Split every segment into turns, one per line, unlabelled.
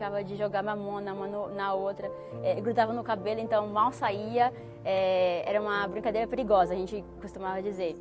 brincava de jogar mamona uma na outra, grudava no cabelo, então mal saía. Era uma brincadeira perigosa, a gente costumava dizer.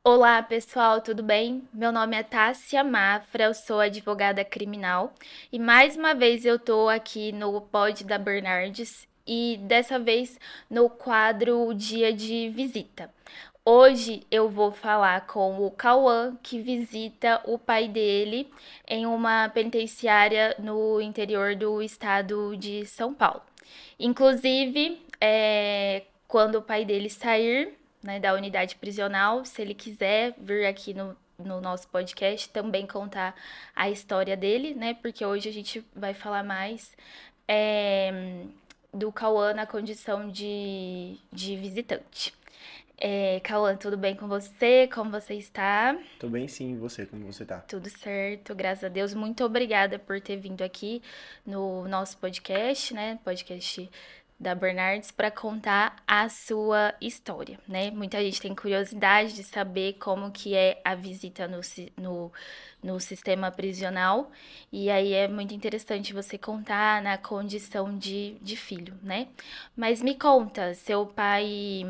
Olá, pessoal, tudo bem? Meu nome é Tássia Mafra, eu sou advogada criminal e mais uma vez eu tô aqui no Pod da Bernardes e dessa vez no quadro Dia de Visita. Hoje eu vou falar com o Cauã, que visita o pai dele em uma penitenciária no interior do estado de São Paulo. Inclusive, quando o pai dele sair, né, da unidade prisional, se ele quiser vir aqui no nosso podcast também contar a história dele, né? Porque hoje a gente vai falar mais do Cauã na condição de visitante. Cauã, tudo bem com você? Como você está?
Tô bem sim, e você, como você tá?
Tudo certo, graças a Deus. Muito obrigada por ter vindo aqui no nosso podcast, né? Podcast da Bernardes, para contar a sua história, né? Muita gente tem curiosidade de saber como que é a visita no sistema prisional. E aí é muito interessante você contar na condição de filho, né? Mas me conta, seu pai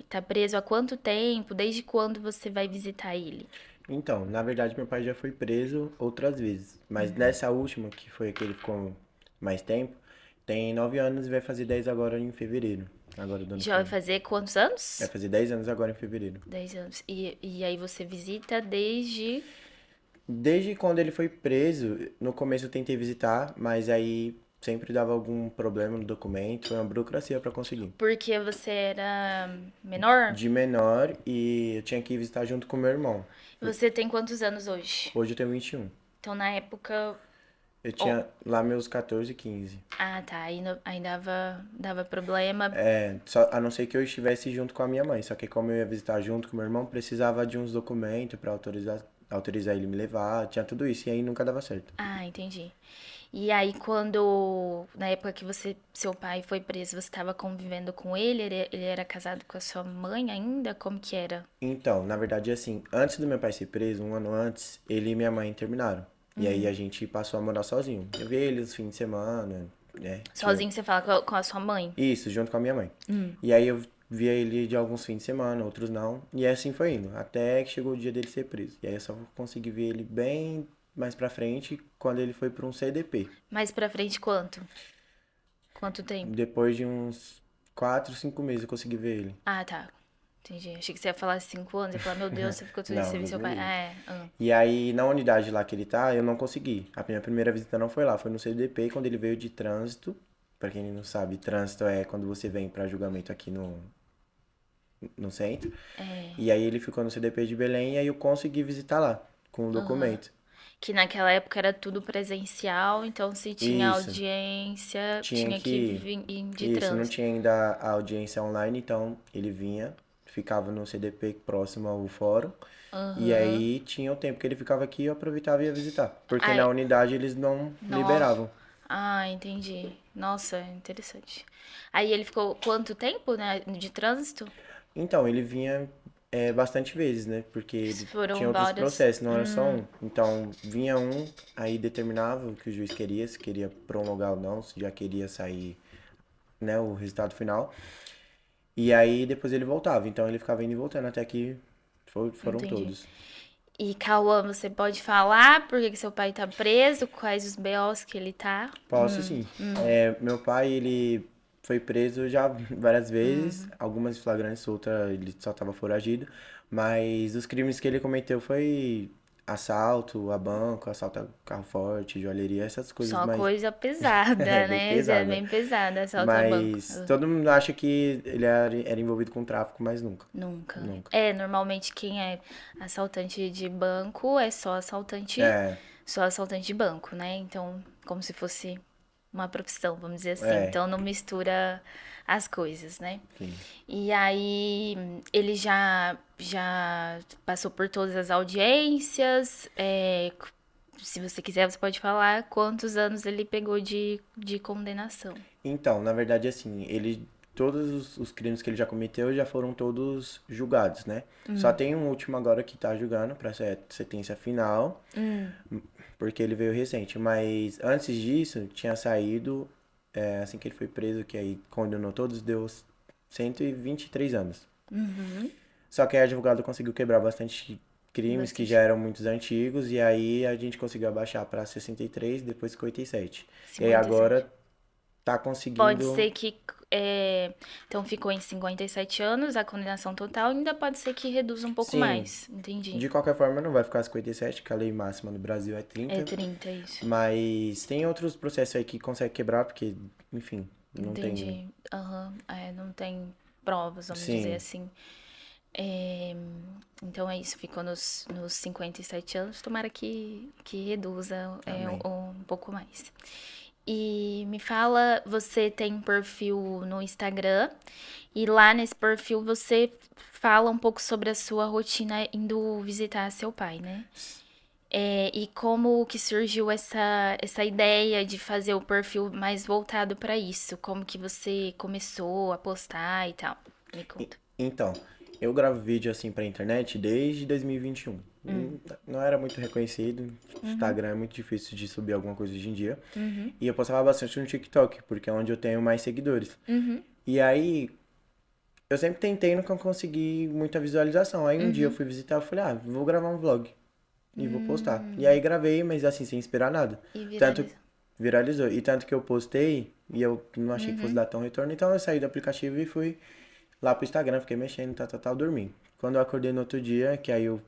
tá preso há quanto tempo? Desde quando você vai visitar ele?
Então, na verdade, meu pai já foi preso outras vezes, mas nessa última, que foi a que ele ficou mais tempo, tem 9 anos e vai fazer 10 agora em fevereiro, agora do ano que
Já vai
vem.
fazer quantos
Vai
anos?
fazer 10 anos agora em fevereiro.
10 anos. E aí você visita desde.
Desde quando ele foi preso, no começo eu tentei visitar, mas aí sempre dava algum problema no documento, foi uma burocracia pra conseguir.
Porque você era menor?
De menor e eu tinha que ir visitar junto com meu irmão.
Você tem quantos anos hoje?
Hoje eu tenho 21.
Então na época.
Eu
Oh.
tinha lá meus 14, 15.
Ah, tá. Aí dava problema.
A não ser que eu estivesse junto com a minha mãe. Só que como eu ia visitar junto com meu irmão, precisava de uns documentos pra autorizar ele me levar. Tinha tudo isso. E aí nunca dava certo.
Ah, entendi. E aí quando. Na época que seu pai foi preso, você estava convivendo com ele? Ele era casado com a sua mãe ainda? Como que era?
Então, na verdade, assim, antes do meu pai ser preso, um ano antes, ele e minha mãe terminaram. E aí a gente passou a morar sozinho. Eu via ele nos fins de semana, né?
Sozinho você fala com a sua mãe?
Isso, junto com a minha mãe. E aí eu via ele de alguns fins de semana, outros não. E assim foi indo, até que chegou o dia dele ser preso. E aí eu só consegui ver ele bem mais pra frente, quando ele foi pra um CDP.
Mais pra frente quanto? Quanto tempo?
Depois de uns 4, 5 meses eu consegui ver ele.
Ah, tá. Entendi. Achei que você ia falar 5 anos. Eu ia falar, meu Deus, você ficou tudo isso,
Não,
você viu
Deus
seu
me
pai.
livre.
Ah.
E aí, na unidade lá que ele tá, eu não consegui. A minha primeira visita não foi lá, foi no CDP, quando ele veio de trânsito. Pra quem não sabe, trânsito é quando você vem pra julgamento aqui no centro. E aí ele ficou no CDP de Belém e aí eu consegui visitar lá, com o documento.
Que naquela época era tudo presencial, então se tinha
Isso,
audiência,
tinha
tinha que
que.
vir de
Isso, não
trânsito.
tinha ainda a audiência online, então ele vinha, ficava no CDP próximo ao fórum. E aí tinha o tempo que ele ficava aqui e eu aproveitava e ia visitar. Porque na
Ai,
unidade eles não
nossa.
liberavam.
Ah, entendi. Nossa, interessante. Aí ele ficou quanto tempo, né, de trânsito?
Então, ele vinha bastante vezes, né? Porque ele tinha
Foram
outros
vários.
processos, não era só um. Então, vinha um, aí determinava o que o juiz queria, se queria prolongar ou não, se já queria sair, né, o resultado final. E aí depois ele voltava. Então ele ficava indo e voltando até que foram
Entendi.
todos.
E Cauã, você pode falar por que que seu pai tá preso? Quais os BOs que ele tá?
Posso sim. Meu pai, ele foi preso já várias vezes, algumas flagrantes, outra ele só estava foragido, mas os crimes que ele cometeu foi assalto a banco, assalto a carro forte, joalheria, essas coisas
Só
mais.
coisa pesada,
É, bem
né? É
pesada.
bem pesada, assalto a banco.
Mas todo mundo acha que ele era envolvido com tráfico, mas nunca.
Nunca.
Nunca.
É, normalmente quem é assaltante de banco é
É,
só assaltante de banco, né? Então, como se fosse uma profissão, vamos dizer assim.
é,
Então não mistura as coisas, né?
sim.
E aí ele já passou por todas as audiências. Se você quiser, você pode falar quantos anos ele pegou de condenação.
Então, na verdade, assim, todos os crimes que ele já cometeu já foram todos julgados, né? Só tem um último agora que tá julgando pra sentença final, porque ele veio recente. Mas antes disso, tinha saído, assim que ele foi preso, que aí condenou todos, deu 123 anos. Só que aí a advogado conseguiu quebrar bastante crimes que já
Bastante.
eram muitos antigos, e aí a gente conseguiu abaixar pra 63, depois 57. E aí
57.
agora tá
Pode
conseguindo.
ser que. Então ficou em 57 anos a condenação total, ainda pode ser que reduza um pouco
Sim,
mais. Entendi.
de qualquer forma não vai ficar 57, que a lei máxima no Brasil é
É
30.
30 isso.
Mas tem outros processos aí que consegue quebrar, porque, enfim, não tem.
Entendi. Aham. Não tem provas, vamos dizer
Sim,
assim. É, Então é isso, ficou nos 57 anos. Tomara que reduza
amém.
um pouco mais. E me fala, você tem um perfil no Instagram e lá nesse perfil você fala um pouco sobre a sua rotina indo visitar seu pai, né? E como que surgiu essa ideia de fazer o perfil mais voltado para isso? Como que você começou a postar e tal? Me conta.
Então, eu gravo vídeo assim pra internet desde 2021. Não era muito reconhecido. Instagram é muito difícil de subir alguma coisa hoje em dia. E eu postava bastante no TikTok, porque é onde eu tenho mais seguidores. E aí, eu sempre tentei e nunca consegui muita visualização. Aí um dia eu fui visitar, eu falei, vou gravar um vlog e vou postar. E aí gravei, mas assim, sem esperar nada.
E
Tanto
viralizou.
viralizou. E tanto que eu postei e eu não achei que fosse dar tão retorno, então eu saí do aplicativo e fui lá pro Instagram, fiquei mexendo, tal, dormi. Quando eu acordei no outro dia, que aí eu.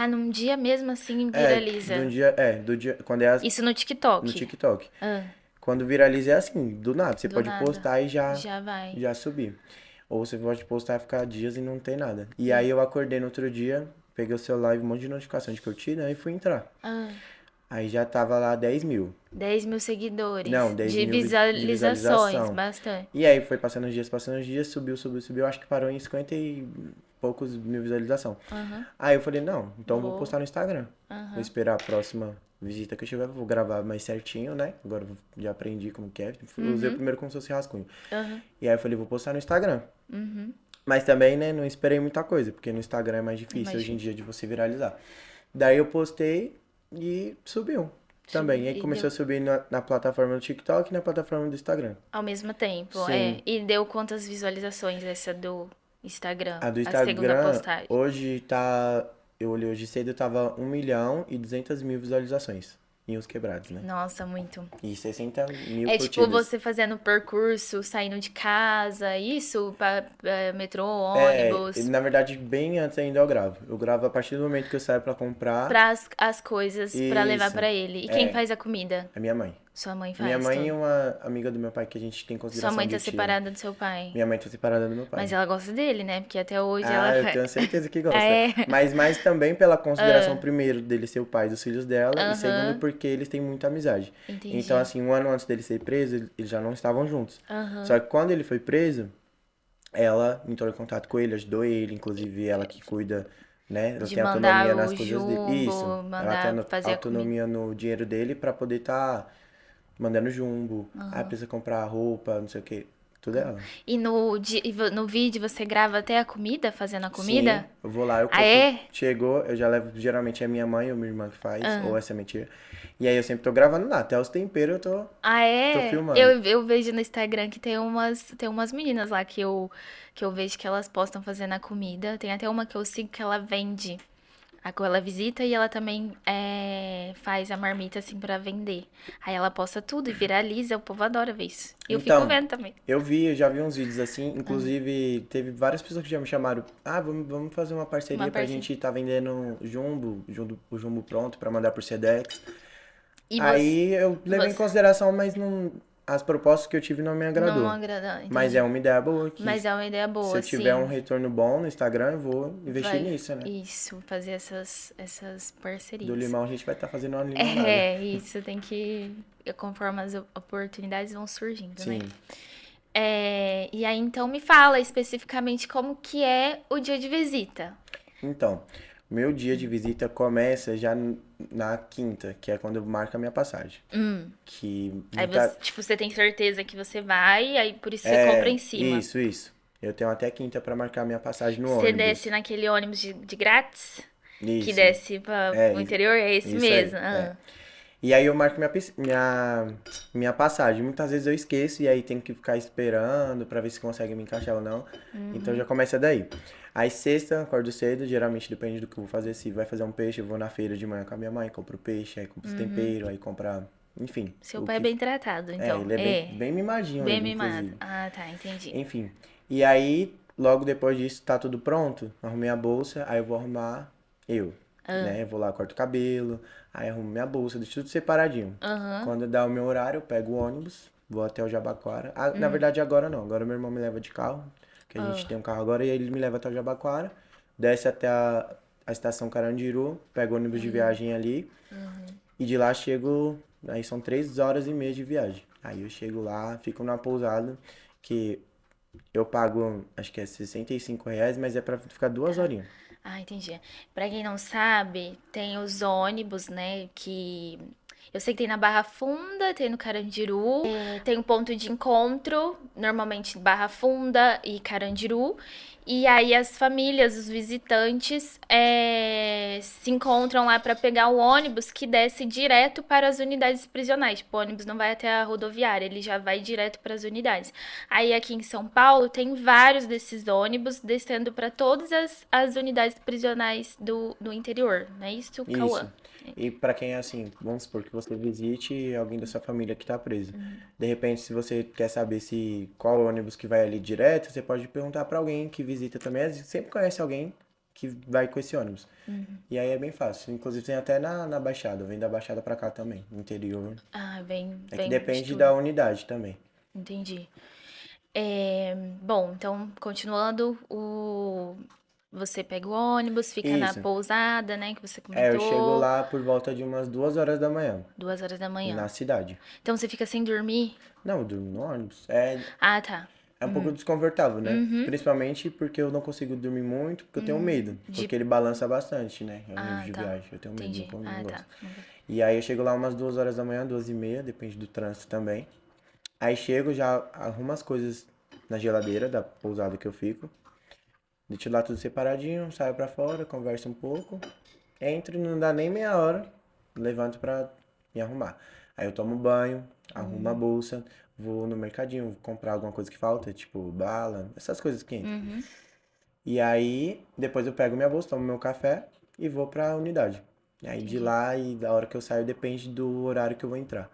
Num dia mesmo assim
De um
viraliza.
dia, do dia, quando é
Isso no
no
TikTok.
TikTok.
Ah,
Quando viraliza é assim, do nada, você
do
pode
nada.
postar e já,
Já vai.
já subir. Ou você pode postar e ficar dias e não tem nada. E aí eu acordei no outro dia, peguei o celular e um monte de notificação de curtida e fui entrar.
Ah,
Aí já tava lá 10 mil.
10 mil seguidores.
Não, 10
De
mil de
visualizações,
visualização.
bastante.
E aí foi passando os dias, subiu. Acho que parou em 50 e poucos mil visualização. Aí eu falei, não, então eu vou postar no Instagram. Vou esperar a próxima visita que eu tiver, vou gravar mais certinho, né? Agora eu já aprendi como que é. Usei o primeiro como se fosse rascunho. E aí eu falei, vou postar no Instagram. Mas também, né, não esperei muita coisa, porque no Instagram é mais difícil
Mais
hoje em dia de você viralizar. Daí eu postei e subiu também. E aí
E
começou
deu
a subir na plataforma do TikTok e na plataforma do Instagram.
ao mesmo tempo,
Sim.
E deu quantas visualizações essa do Instagram?
A do
A segunda
Instagram,
postagem.
hoje tá. Eu olhei hoje cedo, tava 1.200.000 visualizações. Em uns quebrados, né?
Nossa, muito.
E 60 mil
É tipo
curtidas.
você fazendo percurso, saindo de casa, isso? Metrô,
É,
ônibus.
na verdade, bem antes ainda eu gravo. Eu gravo a partir do momento que eu saio pra comprar.
Para as coisas pra levar
Isso.
pra ele. E quem faz a comida?
A minha mãe.
Sua mãe
Minha
faz
mãe e
tudo.
uma amiga do meu pai que a gente tem
Sua
consideração
mãe
de
tá
tia.
separada do seu pai.
Minha mãe tá separada do meu pai.
Mas ela gosta dele, né? Porque até hoje ela
Eu
faz.
tenho certeza que
Ah,
gosta.
é?
Mas mais também pela consideração, primeiro, dele ser o pai dos filhos dela, e segundo, porque eles têm muita amizade.
Entendi.
Então, assim, um ano antes dele ser preso, eles já não estavam juntos. Só que quando ele foi preso, ela entrou em contato com ele, ajudou ele, inclusive ela que cuida, né? Ela
De
tem autonomia
mandar
nas
o
coisas dele. Isso.
jumbo,
Ela tem
mandar fazer a comida.
autonomia no dinheiro dele pra poder estar mandando jumbo. Precisa comprar roupa, não sei o quê. Tudo é ela.
E no vídeo você grava até a comida, fazendo a comida?
Sim, eu vou lá, eu
Ah, é?
chegou, eu já levo, geralmente é minha mãe ou minha irmã que faz, ou essa é mentira. E aí eu sempre tô gravando lá, até os temperos eu tô,
Ah,
tô
é?
filmando.
Eu vejo no Instagram que tem umas meninas lá que eu vejo que elas postam fazendo a comida. Tem até uma que eu sigo que ela vende Ela visita e ela também faz a marmita assim pra vender. Aí ela posta tudo e viraliza, o povo adora ver isso. E eu fico
Então,
vendo também.
eu já vi uns vídeos assim,
Ah,
inclusive teve várias pessoas que já me chamaram, vamos fazer uma
uma
parceria pra
parceria.
gente tá vendendo o jumbo pronto pra mandar por Sedex.
E você,
Aí eu levei em
você
consideração, mas não, as propostas que eu tive não me
não
agradou.
agrada,
Mas é
entendi.
uma ideia boa que
Mas é uma ideia
se eu
boa,
tiver um
sim.
retorno bom no Instagram, eu vou investir
Vai,
nisso, né?
isso, fazer essas
Do
parcerias.
limão a gente vai estar fazendo uma limonada.
É, isso tem que, conforme as oportunidades vão surgindo, né?
Sim.
E aí, então, me fala especificamente como que é o dia de visita.
Então, meu dia de visita começa já na quinta, que é quando eu marco a minha passagem. Que
Aí
muita.
você, tipo, você tem certeza que você vai, aí por isso você compra
É,
em cima.
isso. Eu tenho até quinta pra marcar a minha passagem no
Você desce
ônibus.
naquele ônibus de grátis, que
Isso.
desce para
É,
o interior, é esse
isso aí.
mesmo.
É.
Ah.
E aí eu marco minha passagem. Muitas vezes eu esqueço e aí tenho que ficar esperando pra ver se consegue me encaixar ou não. Então já começa daí. Aí sexta, acordo cedo, geralmente depende do que eu vou fazer. Se vai fazer um peixe, eu vou na feira de manhã com a minha mãe, compro peixe, aí compro os temperos, aí compra, enfim,
Seu
o
pai é
que.
bem tratado,
É,
então.
ele é bem,
É,
bem mimadinho
bem
ele,
mimado.
inclusive.
Ah, tá, entendi.
Enfim. E aí, logo depois disso, tá tudo pronto. Arrumei a bolsa, aí eu vou arrumar eu,
Ah,
né? Eu vou lá, corto o cabelo, aí arrumo minha bolsa, deixo tudo separadinho.
aham.
Quando dá o meu horário, eu pego o ônibus, vou até o Jabaquara. Ah, na verdade, agora não. Agora meu irmão me leva de carro, que a gente
Ah,
tem um carro agora, e ele me leva até o Jabaquara, desce até a estação Carandiru, pego o ônibus de viagem ali, e de lá chego. Aí são 3 horas e meia de viagem. Aí eu chego lá, fico numa pousada, que eu pago, acho que é R$ 65, mas é pra ficar 2 horinhas.
entendi. Pra quem não sabe, tem os ônibus, né, que eu sei que tem na Barra Funda, tem no Carandiru, tem um ponto de encontro, normalmente Barra Funda e Carandiru, e aí as famílias, os visitantes, se encontram lá pra pegar o ônibus que desce direto para as unidades prisionais. Tipo, o ônibus não vai até a rodoviária, ele já vai direto para as unidades. Aí aqui em São Paulo tem vários desses ônibus descendo para todas as unidades prisionais do interior, não é isso, Cauã?
Isso. E pra quem é assim, vamos supor que você visite alguém da sua família que tá preso. De repente, se você quer saber se qual ônibus que vai ali direto, você pode perguntar pra alguém que visita também. Às vezes sempre conhece alguém que vai com esse ônibus. E aí é bem fácil. Inclusive tem até na Baixada, vem da Baixada pra cá também, no interior.
Ah, bem,
É que
bem de
depende
tudo.
da unidade também.
Entendi. Bom, então, continuando, você pega o ônibus, fica na
Isso.
pousada, né, que você
É, eu chego
comentou,
lá por volta de umas 2 horas da manhã,
2 horas da
na
manhã.
cidade.
Então você fica sem dormir?
Não, eu durmo no ônibus. É,
Ah, tá.
é um pouco desconfortável, né?
Uhum.
Principalmente porque eu não consigo dormir muito, porque eu tenho medo.
De...
Porque ele balança bastante, né? É um ônibus
Ah,
de
tá.
viagem. Eu tenho medo,
Entendi.
não
Ah,
gosto.
tá.
E aí eu chego lá umas 2 horas da manhã, 2h30, depende do trânsito também. Aí chego, já arrumo as coisas na geladeira da pousada que eu fico. Deixo lá tudo separadinho, saio pra fora, converso um pouco. Entro, não dá nem meia hora, levanto pra me arrumar. Aí eu tomo banho, arrumo a bolsa, vou no mercadinho comprar alguma coisa que falta, tipo bala, essas coisas que entram.
Uhum.
E aí, depois eu pego minha bolsa, tomo meu café e vou pra unidade. E aí de
Entendi.
lá e da hora que eu saio depende do horário que eu vou entrar.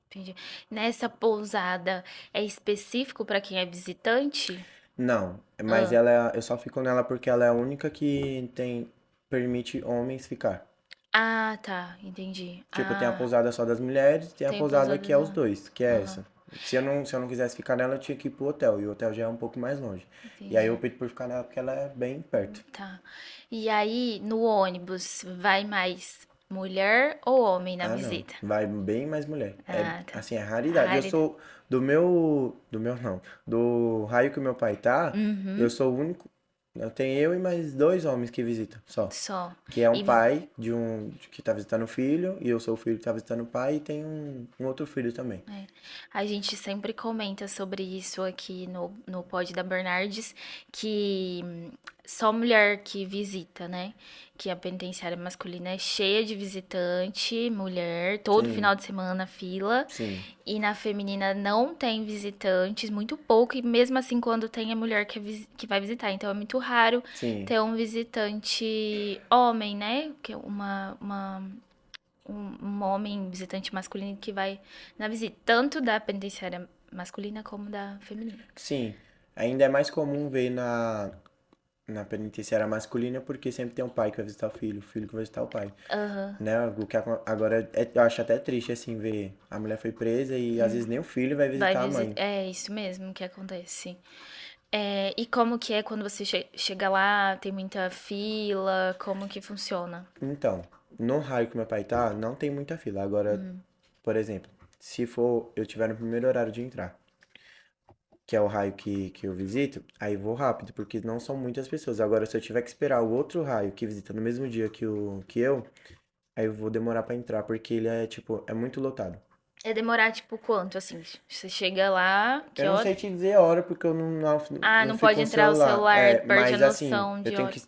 Entendi. Nessa pousada é específico para quem é visitante?
Não, mas
Ah,
eu só fico nela porque ela é a única que permite homens ficar.
tá, entendi.
Tipo, tem a
Ah,
pousada só das mulheres, tem a
tem
pousada
pousada
que é os
já.
dois, que é
Aham,
essa. Se eu não quisesse ficar nela, eu tinha que ir pro hotel, e o hotel já é um pouco mais longe. E aí eu
entendi.
optei por ficar nela porque ela é bem perto.
Tá. E aí, no ônibus, vai mais mulher ou homem na
Ah, não.
visita?
Vai bem mais mulher. É,
Ah, tá.
assim, é raridade. Eu
Rari.
sou do meu não, do raio que o meu pai tá, eu
Uhum,
sou o único, eu tenho eu e mais dois homens que visitam, só.
só.
Que é um
E
pai que tá visitando o filho, e eu sou o filho que tá visitando o pai, e tem um outro filho também.
a gente sempre comenta sobre isso aqui no Pod da Bernardes, que só mulher que visita, né? Que a penitenciária masculina é cheia de visitante, mulher, todo
Sim,
final de semana fila.
sim,
E na feminina não tem visitantes, muito pouco, e mesmo assim, quando tem, é mulher que vai visitar. Então é muito raro
sim.
ter um visitante homem, né? Que é um homem visitante masculino que vai na visita, tanto da penitenciária masculina como da feminina.
Sim. Ainda é mais comum ver na penitenciária masculina porque sempre tem um pai que vai visitar o filho que vai visitar o pai.
Aham.
Né? Agora eu acho até triste assim ver a mulher foi presa e às vezes nem o filho vai
Vai
visitar a
visitar.
mãe.
É isso mesmo que acontece. É, e como que é quando você chega lá? Tem muita fila? Como que funciona?
Então, no raio que meu pai tá, não tem muita fila. Agora, por exemplo, se for eu tiver no primeiro horário de entrar, que é o raio que eu visito, aí vou rápido, porque não são muitas pessoas. Agora, se eu tiver que esperar o outro raio que visita no mesmo dia que eu, aí eu vou demorar pra entrar, porque ele é, tipo, é muito lotado.
É demorar tipo quanto assim? Você chega lá,
Eu
que
não
hora?
sei te dizer a hora, porque eu
Ah,
não
não
fui
pode
com o
entrar o
celular.
celular,
É,
perde a
mas assim,
noção
eu
de
tenho
hora.
que.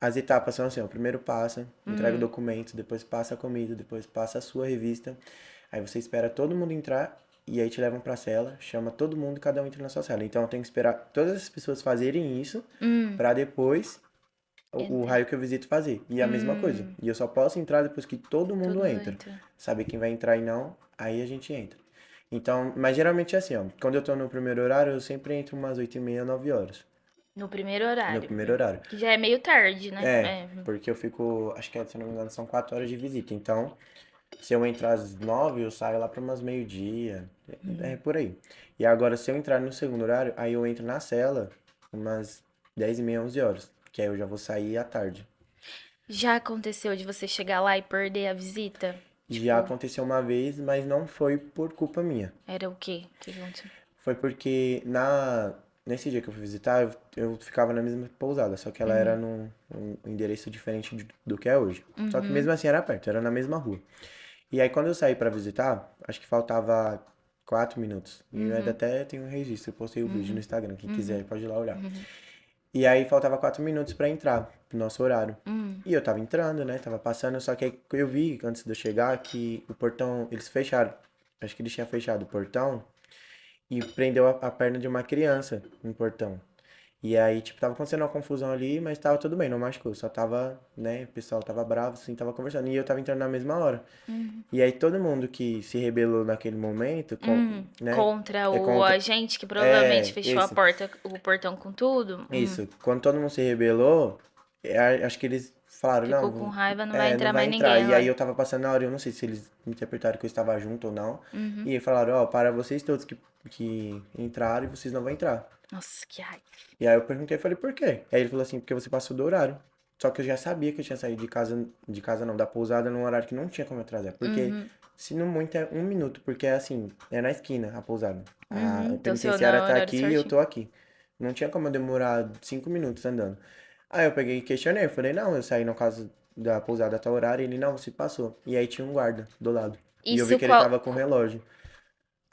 As etapas são assim, ó. Primeiro passa, entrega o
Hum,
documento, depois passa a comida, depois passa a sua revista. Aí você espera todo mundo entrar e aí te levam pra cela, chama todo mundo e cada um entra na sua cela. Então eu tenho que esperar todas as pessoas fazerem isso pra depois o
entra.
raio que eu visito fazer. E é a mesma coisa.
Hum,
E eu só posso entrar depois que todo
todo
mundo
mundo
entra.
entra.
Saber quem vai entrar e não, aí a gente entra. Então, mas geralmente é assim, ó. Quando eu tô no primeiro horário, eu sempre entro umas 8h30, 9 horas.
No primeiro
No
horário.
primeiro horário.
Que já é meio tarde, né?
É,
É.
porque eu fico, acho que se eu não me engano, são 4 horas de visita. Então, se eu entrar às 9, eu saio lá para umas meio-dia. É por aí. E agora, se eu entrar no segundo horário, aí eu entro na cela umas 10h30, 11 horas. Que aí eu já vou sair à tarde.
Já aconteceu de você chegar lá e perder a visita?
Já
Tipo,
aconteceu uma vez, mas não foi por culpa minha.
era o quê? O que aconteceu?
Foi porque nesse dia que eu fui visitar, eu ficava na mesma pousada, só que ela era
Uhum.
num endereço diferente do que é hoje. Só que
Uhum.
mesmo assim era perto, era na mesma rua. E aí quando eu saí pra visitar, acho que faltava 4 minutos. E eu ainda
Uhum.
até tenho um registro, eu postei o vídeo no
Uhum.
Instagram, quem quiser
Uhum.
pode ir lá olhar.
Uhum.
E aí faltava 4 minutos pra entrar, pro nosso horário.
Uhum.
E eu tava entrando, né? Tava passando, só que aí eu vi, antes de eu chegar, que o portão, eles fecharam. Acho que eles tinham fechado o portão e prendeu a perna de uma criança no portão. E aí, tipo, tava acontecendo uma confusão ali, mas tava tudo bem, não machucou. Só tava, né, o pessoal tava bravo, assim, tava conversando. E eu tava entrando na mesma hora.
Uhum.
E aí todo mundo que se rebelou naquele momento, né,
Contra
é
o
contra.
agente que provavelmente
É,
fechou a
isso,
porta, o portão com tudo.
isso. Quando todo mundo se rebelou, acho que eles falaram,
Ficou com
não,
raiva, não vai
não
entrar
vai
mais
entrar.
ninguém
E aí
agora.
eu tava passando na hora, eu não sei se eles interpretaram que eu estava junto ou não.
Uhum.
E aí falaram, ó, para vocês todos que entraram e vocês não vão entrar.
Nossa, que raiva.
E aí eu perguntei, falei, por quê? Aí ele falou assim, porque você passou do horário. Só que eu já sabia que eu tinha saído de casa não, da pousada num horário que não tinha como eu atrasar. Porque,
Uhum.
se não muito, é 1 minuto, porque é assim, é na esquina a pousada. A
Uhum. Então, seu
penitenciária
não,
tá
horário
aqui e eu
certinho.
tô aqui. Não tinha como eu demorar 5 minutos andando. Aí eu peguei e questionei, eu falei, não, eu saí na casa da pousada a tal horário, e ele, não, você passou. E aí tinha um guarda do lado. E eu vi
Isso
que ele
qual.
tava com o relógio.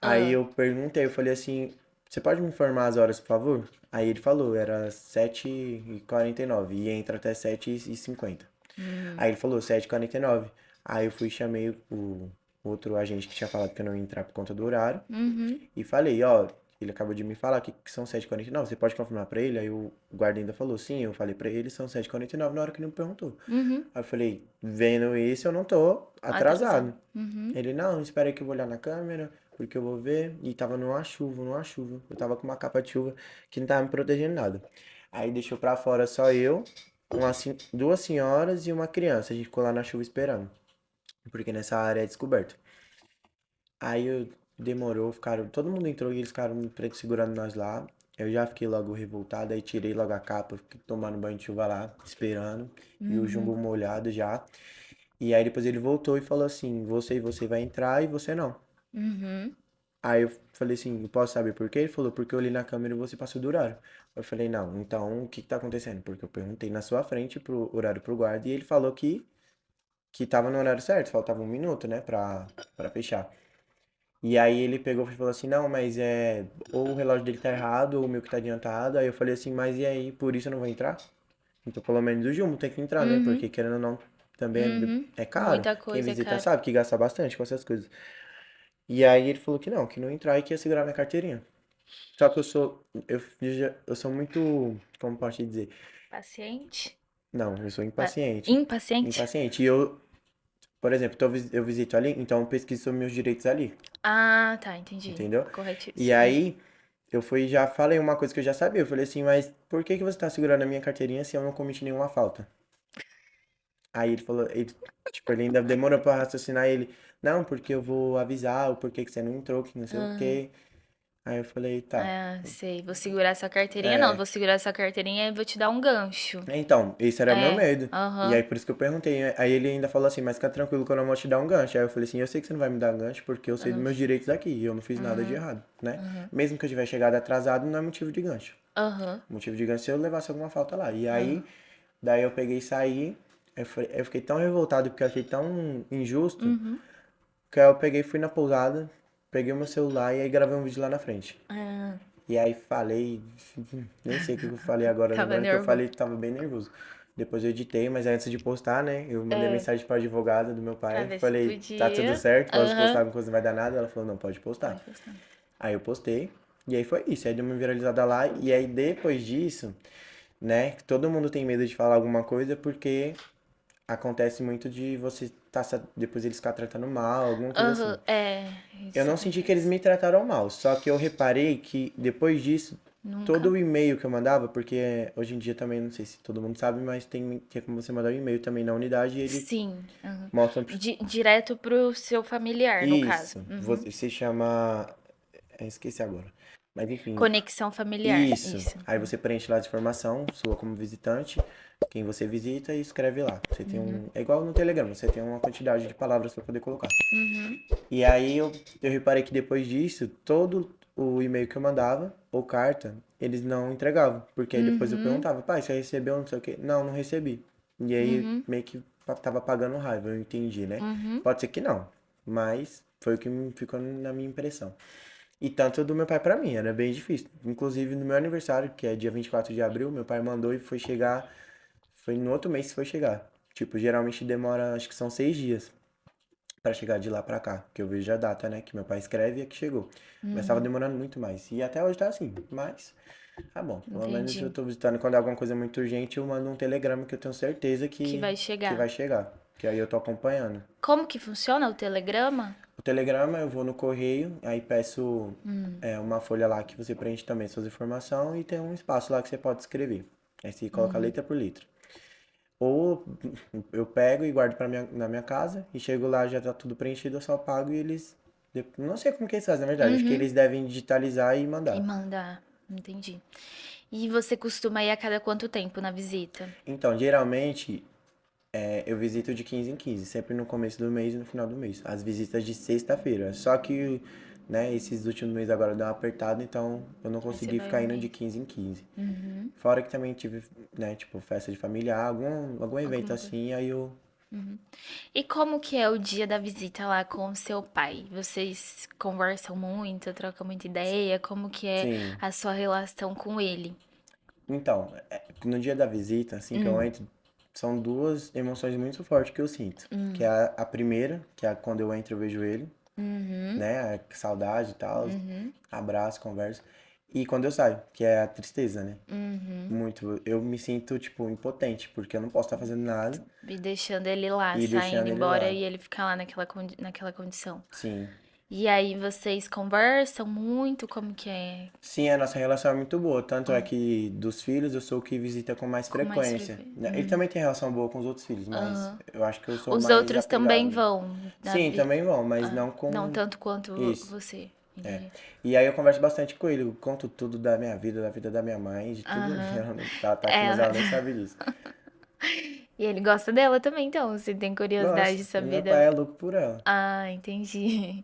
Aí
Ah,
eu perguntei, eu falei assim, você pode me informar as horas, por favor? Aí ele falou, era 7h49 e entra até 7h50.
hum,
Aí ele falou 7h49. Aí eu fui e chamei o outro agente que tinha falado que eu não ia entrar por conta do horário
uhum.
e falei, ó, ele acabou de me falar que são 7h49, você pode confirmar pra ele? Aí o guarda ainda falou, sim, eu falei pra ele, são 7h49 na hora que ele me perguntou.
Uhum.
Aí eu falei, vendo isso, eu não tô
Atrasado.
atrasado.
Uhum.
Ele, não, espera aí que eu vou olhar na câmera, porque eu vou ver. E tava numa chuva, numa chuva. Eu tava com uma capa de chuva que não tava me protegendo nada. Aí deixou pra fora só eu, duas senhoras e uma criança. A gente ficou lá na chuva esperando, porque nessa área é descoberto. Aí demorou, ficaram, todo mundo entrou e eles ficaram segurando nós lá. Eu já fiquei logo revoltado, aí tirei logo a capa, fiquei tomando banho de chuva lá, esperando. E o jumbo
Uhum.
molhado já. E aí depois ele voltou e falou assim: você vai entrar e você não.
Uhum.
Aí eu falei assim: eu posso saber por quê? Ele falou: porque eu olhei na câmera e você passou do horário. Eu falei: não, então o que que tá acontecendo? Porque eu perguntei na sua frente pro horário pro guarda e ele falou que tava no horário certo, faltava 1 minuto, né, pra fechar. E aí ele pegou e falou assim, não, mas ou o relógio dele tá errado, ou o meu que tá adiantado. Aí eu falei assim, mas e aí, por isso eu não vou entrar? Então pelo menos o Jumbo tem que entrar, né?
Uhum,
Porque querendo ou não, também
uhum.
é caro.
Muita
Quem
coisa,
visita
cara.
sabe que gasta bastante com essas coisas. E aí ele falou que não ia entrar e que ia segurar minha carteirinha. Só que eu sou muito, como posso te dizer?
Paciente?
Não, eu sou impaciente.
Impaciente?
Impaciente. E eu, por exemplo, eu visito ali, então eu pesquiso sobre meus direitos ali,
Ah, tá, entendi.
entendeu? E
Corretíssimo.
aí eu fui e já falei uma coisa que eu já sabia. Eu falei assim, mas por que que você tá segurando a minha carteirinha se eu não cometi nenhuma falta? Aí ele falou, tipo, ele ainda demorou pra raciocinar ele, não, porque eu vou avisar o porquê que você não entrou, que não sei o
Aham.
quê. Aí eu falei, tá.
Ah, sei. Vou segurar essa carteirinha, não.
É,
Vou segurar essa carteirinha e vou te dar um gancho.
então, esse era meu
É,
medo. E
aham.
aí por isso que eu perguntei. Aí ele ainda falou assim, mas fica tranquilo que eu não vou te dar um gancho. Aí eu falei assim, eu sei que você não vai me dar gancho porque eu
Eu
sei dos
não-
meus direitos aqui e eu não fiz nada de
Uhum,
errado, né?
uhum,
Mesmo que eu tiver chegado atrasado, não é motivo de gancho.
aham,
Motivo de gancho é se eu levasse alguma falta lá. E aí,
aham.
daí eu peguei e saí. Eu fiquei tão revoltado porque eu achei tão injusto
Uhum.
que aí eu peguei, fui na pousada, peguei o meu celular e aí gravei um vídeo lá na frente.
Ah,
E aí falei, nem sei o que eu falei agora,
tava
lembrando que eu
nervoso.
falei que tava bem nervoso. Depois eu editei, mas antes de postar, né, eu mandei
É,
mensagem pra advogada do meu
pra
pai,
ver se
falei, tá tudo
podia.
certo, posso postar,
Aham.
uma coisa não vai dar nada? Ela falou, não, pode postar.
Pode postar.
Aí eu postei, e aí foi isso, aí deu uma viralizada lá, e aí depois disso, né, todo mundo tem medo de falar alguma coisa porque acontece muito de você depois eles ficar tratando mal, alguma coisa assim.
Aham, é,
Eu
isso
não senti que eles
acontece.
me trataram mal, só que eu reparei que depois disso, todo
Nunca.
o e-mail que eu mandava, porque hoje em dia também, não sei se todo mundo sabe, mas tem como você mandar um e-mail também na unidade e ele
Sim. Aham.
mostra.
Direto pro seu familiar, no caso.
Isso,
Uhum.
você se chama. Esqueci agora. Mas enfim,
Conexão familiar.
isso.
Isso.
Aí você preenche lá as informação, sua como visitante, quem você visita e escreve lá. Você tem
Uhum.
um. É igual no Telegram, você tem uma quantidade de palavras para poder colocar.
Uhum.
E aí eu reparei que depois disso, todo o e-mail que eu mandava, ou carta, eles não entregavam. Porque aí depois eu
Uhum.
perguntava, pai, você recebeu não sei o quê? Não, não recebi. E aí
Uhum.
meio que tava pagando raiva, eu entendi, né?
Uhum.
Pode ser que não, mas foi o que ficou na minha impressão. E tanto do meu pai pra mim, era bem difícil. Inclusive no meu aniversário, que é dia 24 de abril, meu pai mandou e foi chegar, foi no outro mês que foi chegar. Tipo, geralmente demora, acho que são 6 dias pra chegar de lá pra cá, que eu vejo a data, né, que meu pai escreve e é que chegou. Mas tava
Uhum.
demorando muito mais. E até hoje tá assim, mas tá bom. Pelo menos eu
Entendi.
tô visitando quando é alguma coisa muito urgente, eu mando um telegrama que eu tenho certeza
Que vai
que vai
chegar.
chegar. Que aí eu tô acompanhando.
Como que funciona o telegrama?
O telegrama eu vou no correio, aí peço
Hum.
uma folha lá que você preenche também suas informações e tem um espaço lá que você pode escrever. Aí você coloca
Uhum.
letra por letra. Ou eu pego e guardo na minha casa e chego lá, já tá tudo preenchido, eu só pago e eles. Não sei como que eles fazem, na verdade. Acho que
Uhum.
eles devem digitalizar e
E
mandar.
mandar. Entendi. E você costuma ir a cada quanto tempo na visita?
Então, geralmente, eu visito de 15 em 15, sempre no começo do mês e no final do mês. As visitas de sexta-feira. Só que, né, esses últimos meses agora deu uma apertada, então eu não
Aí você
consegui
vai
ficar
um
indo de
mês.
15 em 15.
Uhum.
Fora que também tive, né, tipo, festa de familiar, algum evento
Alguma coisa.
assim, aí eu.
Uhum. E como que é o dia da visita lá com o seu pai? Vocês conversam muito, trocam muita ideia? Como que é
Sim.
a sua relação com ele?
Então, no dia da visita, assim que eu
Hum.
entro, são duas emoções muito fortes que eu sinto. Que é a primeira, que é quando eu entro eu vejo ele,
Uhum.
né? A saudade e tal,
Uhum.
abraço, conversa. E quando eu saio, que é a tristeza, né?
Uhum.
Muito. Eu me sinto, tipo, impotente, porque eu não posso estar fazendo nada
E deixando ele lá,
e
saindo
deixando ele
embora
lá.
e ele ficar lá naquela condição.
Sim.
E aí vocês conversam muito? Como que é?
Sim, a nossa relação é muito boa. Tanto é que dos filhos eu sou o que visita com mais
Com mais
frequência,
frequência?
né? Ele também tem relação boa com os outros filhos, mas
Aham.
eu acho que eu sou
Os
mais
outros também
apegado.
vão
Sim, também vão, mas
Ah,
não
não
com
tanto quanto
isso.
você.
É.
Entendi.
E aí eu converso bastante com ele, eu conto tudo da minha vida, da vida da minha mãe, de tudo.
Aham.
Ela tá aqui, mas
É,
ela nem sabe disso.
e ele gosta dela também, então. Você tem curiosidade de
Nossa, e
saber
meu
da.
pai é louco por ela.
Ah, entendi.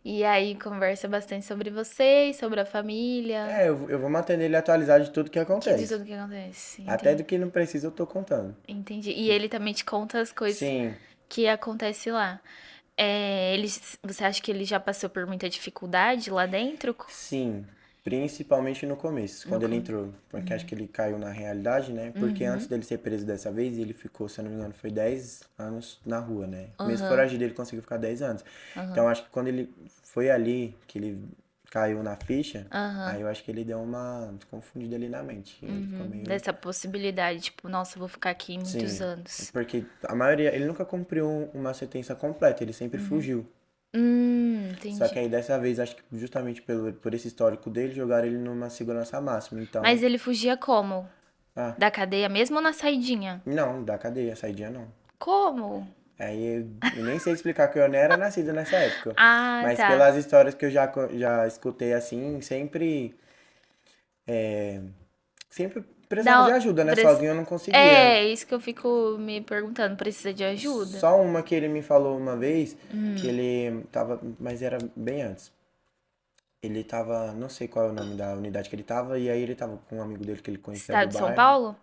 E aí conversa bastante sobre vocês, sobre a família,
Eu vou mantendo ele atualizado de tudo que
que de
acontece.
tudo que acontece.
Até
Entendi.
do que não precisa eu tô contando.
Entendi. E ele também te conta as coisas
Sim,
que acontecem lá. Você acha que ele já passou por muita dificuldade lá dentro?
Sim, principalmente no começo,
No
quando ele
com-
entrou. Porque acho que ele caiu na realidade, né? Porque antes dele ser preso dessa vez, ele ficou, se eu não me engano, foi 10 anos na rua, né? Mesmo
Aham,
foragido, ele conseguiu ficar 10 anos. Então
aham,
acho que quando ele foi ali, que ele caiu na ficha,
aham.
aí eu acho que ele deu uma confundida ali na mente. E ele ficou meio.
Dessa possibilidade, tipo, nossa, eu vou ficar aqui muitos
Sim,
anos.
porque a maioria, ele nunca cumpriu uma sentença completa, ele sempre fugiu. Só que
Entendi.
aí dessa vez, acho que justamente por esse histórico dele, jogaram ele numa segurança máxima.
Mas
Então,
ele fugia como?
ah,
Da cadeia mesmo ou na saidinha?
não, da cadeia, saidinha não.
Como?
Aí eu nem sei explicar que eu nem era nascido nessa época.
Ah,
Mas
tá.
pelas histórias que eu já escutei assim, sempre precisava de
Dá,
ajuda, né?
prec-
Sozinho eu não conseguia.
É, isso que eu fico me perguntando. Precisa de ajuda?
Só uma que ele me falou uma vez, que ele tava, mas era bem antes. Ele tava, não sei qual é o nome da unidade que ele tava, e aí ele tava com um amigo dele que ele conhecia do
Estado de São
bairro.
Paulo?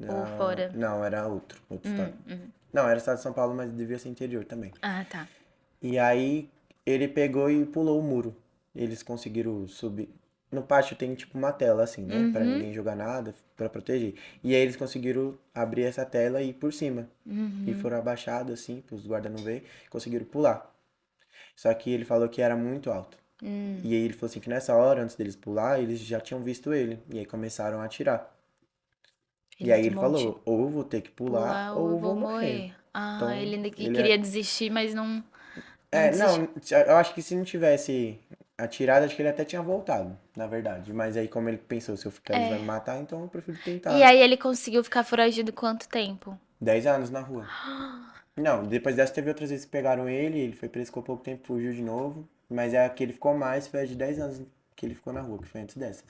Ou
Não,
fora?
não, era outro estado.
Hum.
Não, era estado de São Paulo, mas devia ser interior também.
Ah, tá.
E aí ele pegou e pulou o muro. Eles conseguiram subir. No pátio tem tipo uma tela assim, né? Pra
Uhum,
ninguém jogar nada, pra proteger. E aí eles conseguiram abrir essa tela e ir por cima. E
uhum.
foram abaixados assim, pros guardas não verem, conseguiram pular. Só que ele falou que era muito alto. E aí ele falou assim que nessa hora, antes deles pular, eles já tinham visto ele. E aí começaram a atirar. E
Ele
aí ele
tomou um tiro.
falou, ou eu vou ter que pular,
Pular ou
ou
eu
eu
vou
vou morrer.
morrer. Ah,
Então,
ele ainda
ele
queria desistir, mas não desistiu.
não, eu acho que se não tivesse atirado, acho que ele até tinha voltado, na verdade. Mas aí, como ele pensou, se eu ficar, eles vão me
É.
matar, então eu prefiro
E
tentar
aí ele conseguiu ficar foragido quanto tempo?
10 anos na rua. Não, depois dessa teve outras vezes que pegaram ele foi preso por pouco tempo, fugiu de novo. Mas é a que ele ficou mais, foi a de 10 anos que ele ficou na rua, que foi antes dessa.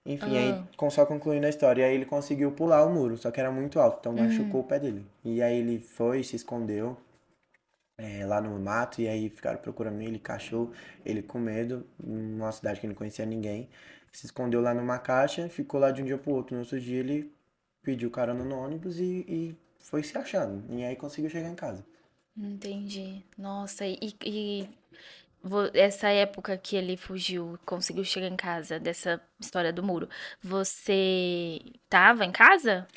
Enfim, aí
Ah,
só concluindo a história, aí ele conseguiu pular o muro, só que era muito alto, então machucou o pé dele. E aí ele foi, se escondeu, lá no mato, e aí ficaram procurando ele, cachorro, ele com medo, numa cidade que não conhecia ninguém, se escondeu lá numa caixa, ficou lá de um dia pro outro. No outro dia ele pediu carona no ônibus e foi se achando, e aí conseguiu chegar em casa.
entendi. Nossa, essa época que ele fugiu, conseguiu chegar em casa, dessa história do muro, você tava em casa?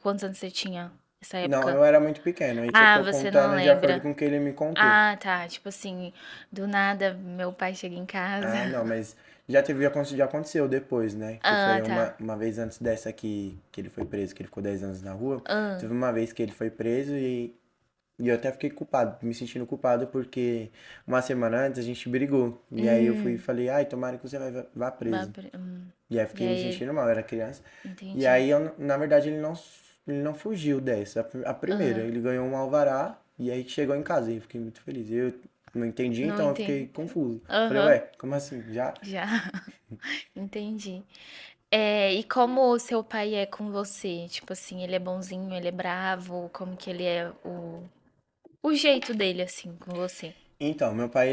Quantos anos você tinha nessa
Não,
época?
eu era muito pequeno, aí eu
Ah,
tô
você não
contando de acordo
lembra.
com o que ele me contou.
Ah, tá. Tipo assim, do nada meu pai chega em casa.
Ah, não, mas já aconteceu depois, né? Que
Ah,
foi
tá.
uma vez antes dessa que ele foi preso, que ele ficou 10 anos na rua.
Ah,
Teve uma vez que ele foi preso e eu até fiquei culpado, me sentindo culpado porque uma semana antes a gente brigou. E aí eu fui e
hum,
falei, ai, tomara que você vá
vá
preso.
pre-
E aí eu
E
fiquei me
aí,
sentindo mal, eu era criança. E
entendi.
aí, na verdade, ele não fugiu dessa. A primeira,
Aham.
ele ganhou um alvará e aí chegou em casa e eu fiquei muito feliz. Eu não entendi,
Não
então eu fiquei
entendi.
confuso. Falei,
Aham.
ué, como assim? Já?
Já. Entendi. É, e como o seu pai é com você? Tipo assim, ele é bonzinho, ele é bravo? Como que ele é o jeito dele, assim, com você?
Então, meu pai,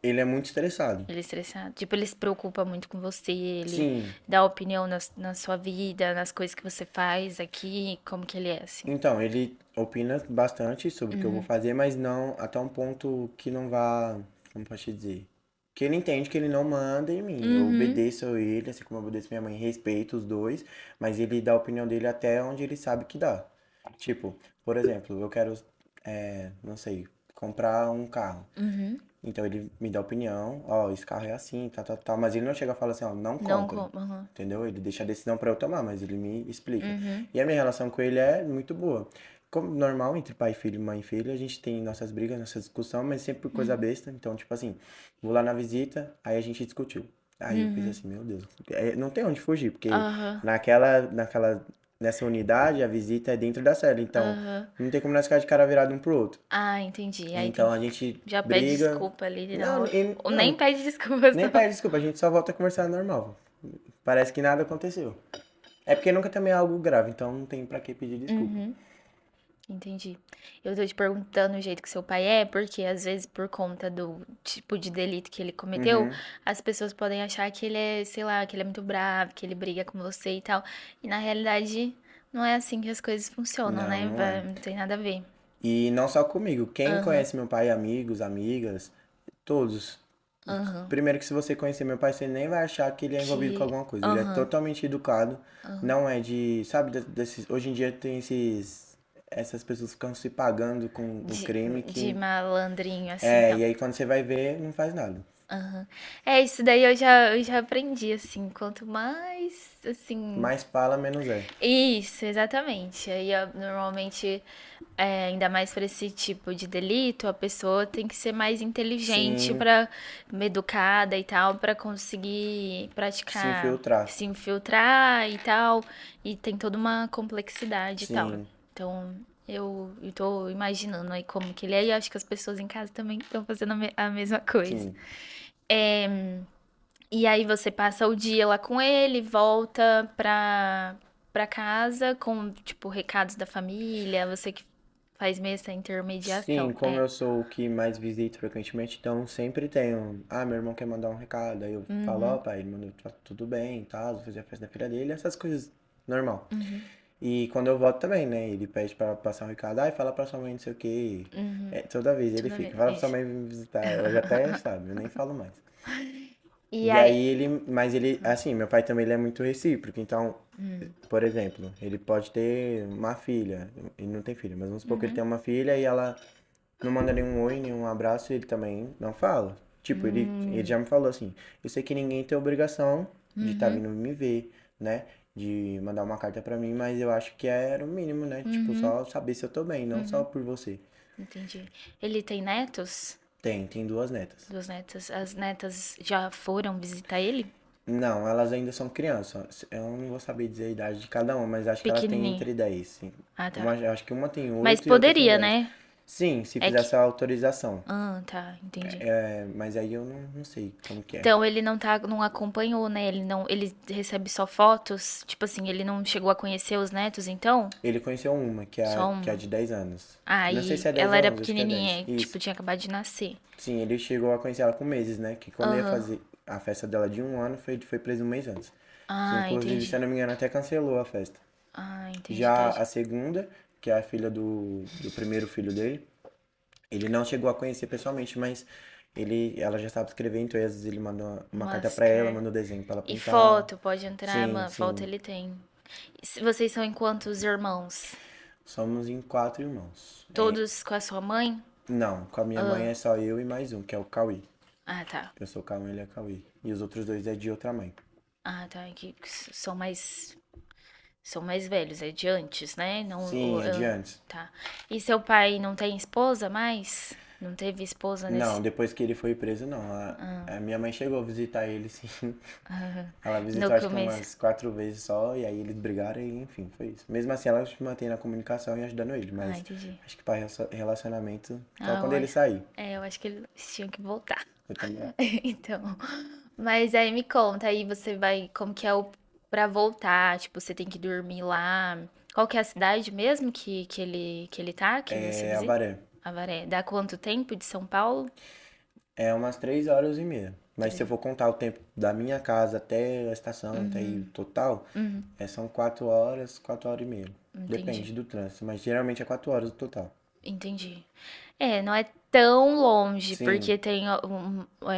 ele é muito estressado.
Ele é estressado? Tipo, ele se preocupa muito com você, ele
Sim.
dá opinião na sua vida, nas coisas que você faz aqui, como que ele é, assim?
Então, ele opina bastante sobre o que eu vou fazer, mas não até um ponto que não vá, como posso te dizer? Que ele entende que ele não manda em mim. Eu
Uhum,
obedeço a ele, assim como eu obedeço minha mãe, respeito os dois, mas ele dá a opinião dele até onde ele sabe que dá. Tipo, por exemplo, eu quero, não sei, comprar um carro.
uhum.
Então ele me dá opinião, ó, esse carro é assim, tal, mas ele não chega a falar assim, ó, não
Não
compre,
como, uhum,
entendeu? Ele deixa a decisão pra eu tomar, mas ele me explica.
uhum,
E a minha relação com ele é muito boa. Como normal, entre pai e filho, mãe e filho, a gente tem nossas brigas, nossa discussão, mas sempre por coisa besta. Então, tipo assim, vou lá na visita, aí a gente discutiu. Aí eu fiz
uhum,
assim, meu Deus, não tem onde fugir, porque
aham,
nessa unidade, a visita é dentro da cela, então
aham.
não tem como nós ficar de cara virado um pro outro.
Ah, entendi. Aí tem
Então
que.
a gente
Já pede
briga.
desculpa ali na
Não,
hora. Ou nem
não,
pede desculpas,
nem
não.
pede desculpa, a gente só volta a conversar normal. Parece que nada aconteceu. É porque nunca também é algo grave, então não tem pra que pedir desculpa.
Uhum, entendi. Eu tô te perguntando o jeito que seu pai é, porque às vezes por conta do tipo de delito que ele cometeu,
Uhum.
as pessoas podem achar que ele é, sei lá, que ele é muito bravo, que ele briga com você e tal. E na realidade, não é assim que as coisas funcionam,
Não,
né?
não é.
Não tem nada a ver.
E não só comigo, quem
Aham,
conhece meu pai, amigos, amigas, todos.
aham.
Primeiro que se você conhecer meu pai, você nem vai achar que ele é envolvido com
Que.
alguma coisa. Ele é
Aham,
totalmente educado,
aham.
não é de, sabe, desses, hoje em dia tem essas pessoas que ficam se pagando com o crime
De
que,
malandrinho, assim,
e
então.
aí quando você vai ver, não faz nada.
Aham. É, isso daí eu já aprendi, assim, quanto mais, assim.
Mais fala, menos é.
Isso, exatamente. Aí, normalmente, ainda mais para esse tipo de delito, a pessoa tem que ser mais inteligente
Sim,
para educada e tal, para conseguir
se
praticar,
infiltrar.
se infiltrar e tal. E tem toda uma complexidade e tal.
Sim,
Então, eu tô imaginando aí como que ele é, e acho que as pessoas em casa também estão fazendo a mesma coisa.
sim.
E aí você passa o dia lá com ele, volta pra casa com, tipo, recados da família, você que faz meio essa
Sim,
intermediação.
como eu sou o que mais visito frequentemente, então sempre tenho. Ah, meu irmão quer mandar um recado. Aí eu falo, ó, pai, ele mandou tá tudo bem, tá? Vou fazer a festa da filha dele, essas coisas normal. E quando eu volto também, né? Ele pede pra passar um recado, ai, fala pra sua mãe não sei o quê. É, toda vez ele
Toda
fica,
vez.
fala pra sua
Isso.
mãe vir me visitar. Ela já até sabe, eu nem falo mais.
E
E
aí.
aí mas ele, assim, meu pai também ele é muito recíproco, então, por exemplo, ele pode ter uma filha, ele não tem filha, mas vamos supor que ele tem uma filha e ela não manda nenhum oi, nenhum abraço, e ele também não fala. Tipo, ele já me falou assim, eu sei que ninguém tem obrigação de estar vindo me ver, né? De mandar uma carta pra mim, mas eu acho que era o mínimo, né? Tipo, só saber se eu tô bem, não só por você.
Entendi. Ele tem netos?
Tem duas netas.
Duas netas. As netas já foram visitar ele?
Não, elas ainda são crianças. Eu não vou saber dizer a idade de cada uma, mas acho que ela tem
Pequenininho.
entre 10 sim.
Ah, tá.
Uma, acho que uma tem
Mas
8 e outra tem
poderia,
10.
né?
Sim, se
É que.
fizesse a autorização.
Ah, tá, entendi.
É, mas aí eu não sei como que é.
Então ele não acompanhou, né? Ele recebe só fotos, tipo assim, ele não chegou a conhecer os netos, então?
Ele conheceu uma,
Só
que é a
uma.
de 10 anos.
Ah,
Não sei
e
se é 10
ela
ou
era
11, acho que é 10.
pequenininha, tipo,
Isso.
tinha acabado de nascer.
Sim, ele chegou a conhecer ela com meses, né? Que quando ia
Aham.
fazer a festa dela de um ano, foi preso um mês antes. Que
Ah,
inclusive, se eu
entendi.
não me engano, até cancelou a festa.
Ah, entendi,
Já
tadinho.
a segunda, que é a filha do primeiro filho dele, ele não chegou a conhecer pessoalmente, mas ela já sabe escrever, então às vezes ele mandou uma carta pra ela,
Máscara.
mandou desenho pra ela
E
pintar.
foto, pode entrar,
Sim,
foto
sim.
ele tem. Vocês são em quantos irmãos?
Somos em quatro irmãos. É,
Todos com a sua mãe?
não, com a minha mãe
Ah,
é só eu e mais um, que é o Cauê.
ah, tá.
Eu sou o Cauê, ele é Cauê. E os outros dois é de outra mãe.
Ah, tá. Que são mais velhos, é de antes, né? Não,
Sim, é de
ah,
antes.
tá. E seu pai não tem esposa mais? Não teve esposa
Não,
nesse.
depois que ele foi preso, não. A minha mãe chegou a visitar ele, sim. Ela
No
visitou acho que
começo.
umas 4 vezes só, e aí eles brigaram e enfim, foi isso. Mesmo assim, ela se mantém na comunicação e ajudando ele,
Ah,
mas
entendi.
acho que para relacionamento, só
Ah,
quando ele sair.
eu acho que eles tinham que voltar.
Eu também.
Então, mas aí me conta, aí você vai, como que é o pra voltar? Tipo, você tem que dormir lá. Qual que é a cidade mesmo que ele tá, que você
É
visita?
Avaré.
Avaré. Dá quanto tempo de São Paulo?
É umas 3 horas e meia. Mas se eu for contar o tempo da minha casa até a estação, até aí total, são 4 horas, 4 horas e meia.
Entendi.
Depende do trânsito, mas geralmente é 4 horas o total.
Entendi. É, não é tão longe,
Sim,
porque tem,